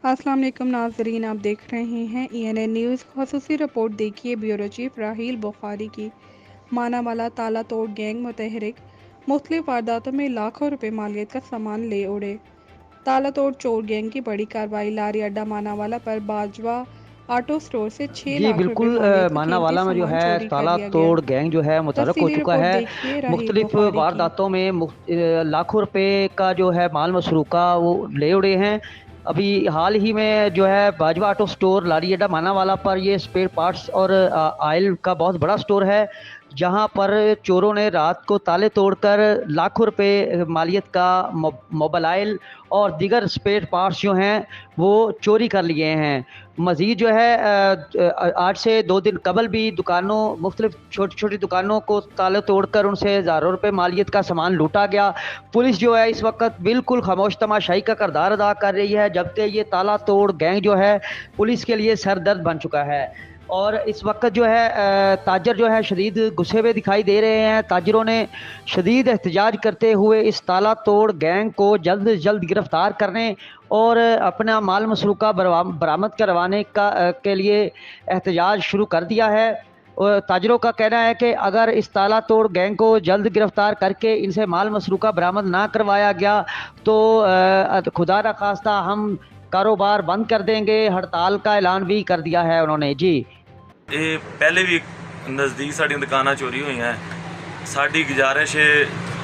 अस्सलाम वालेकुम नाज़रीन, आप देख रहे हैं ENN न्यूज़। ख़ुसूसी रिपोर्ट देखिए ब्यूरो चीफ राहील बुखारी की। मानावाला ताला तोड़ गैंग मुतहरिक मुख्तलिफ वारदातों में लाखों रुपए मालियत का सामान ले उड़े। ताला तोड़ चोर गैंग की बड़ी कार्रवाई। लारी अड्डा मानावाला पर बाजवा ऑटो स्टोर से 6 जी लाख रुपए बिल्कुल, मालियत का कीमती मानावाला में जो सामान है चोरी कर ताला लिया गया। तोड़ गैंग जो है मुतहरक हो तफसीली चुका रिपोर्ट है। देखिए राहील मुख्तलिफ बुखारी की। वारदातों में लाखों रुपए का जो है माल मसरूका वो ले उड़े हैं। अभी हाल ही में जो है बाजवा ऑटो स्टोर लारी अड्डा मानावाला पर ये स्पेयर पार्ट्स और ऑयल का बहुत बड़ा स्टोर है, जहां पर चोरों ने रात को ताले तोड़कर लाखों रुपए मालियत का मोबाइल और दीगर स्पेयर पार्ट्स जो हैं वो चोरी कर लिए हैं। मज़ीद जो है आज से 2 दिन कबल भी दुकानों मुख्तलिफ छोटी छोटी दुकानों को ताले तोड़कर उनसे हज़ारों रुपए मालियत का सामान लूटा गया। पुलिस जो है इस वक्त बिल्कुल खामोश तमाशाई का किरदार अदा कर रही है, जबकि ये ताला तोड़ गैंग जो है पुलिस के लिए सरदर्द बन चुका है। और इस वक्त जो है ताजर जो है शदीद गुस्से में दिखाई दे रहे हैं। ताजरों ने शदीद एहतजाज करते हुए इस ताला तोड़ गैंग को जल्द से जल्द गिरफ्तार करने और अपना माल मसरूका बरामद करवाने के लिए एहतजाज शुरू कर दिया है। और ताजरों का कहना है कि अगर इस ताला तोड़ गैंग को जल्द गिरफ्तार करके इनसे माल मसरूका बरामद ना करवाया गया तो खुदा न खास्ता हम कारोबार बंद कर देंगे। हड़ताल का ऐलान भी कर दिया है उन्होंने। जी, ये पहले भी नज़दीक साड़ी दुकाना चोरी हुई हैं। साड़ी गुजारिश है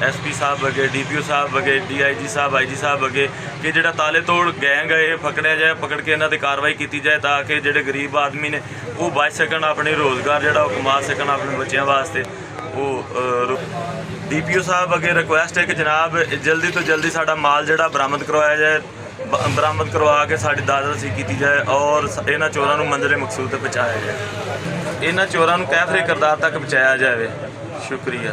SP साहब अगे, DPO साहब अगे, DIG साहब, IG साहब अगे कि जो ताले तोड़ गैंग है ये पकड़िया जाए, पकड़ के इन्हों कार्रवाई की जाए ताकि जो गरीब आदमी ने वो बच सकन, अपने रोज़गार जो कमा सकन अपने बच्चों वास्ते। वो DPO साहब अगे रिक्वेस्ट है कि जनाब जल्दी तो जल्दी साड़ा माल जो बरामद करवाया जाए, बरामद करवा के साड़ी दादासी की जाए और इन्होंने चोरों को मंजरे मकसूद तक पहुँचाया जाए, इन्होंने चोरों को कैफरे किरदार तक पहुँचाया जाए। शुक्रिया।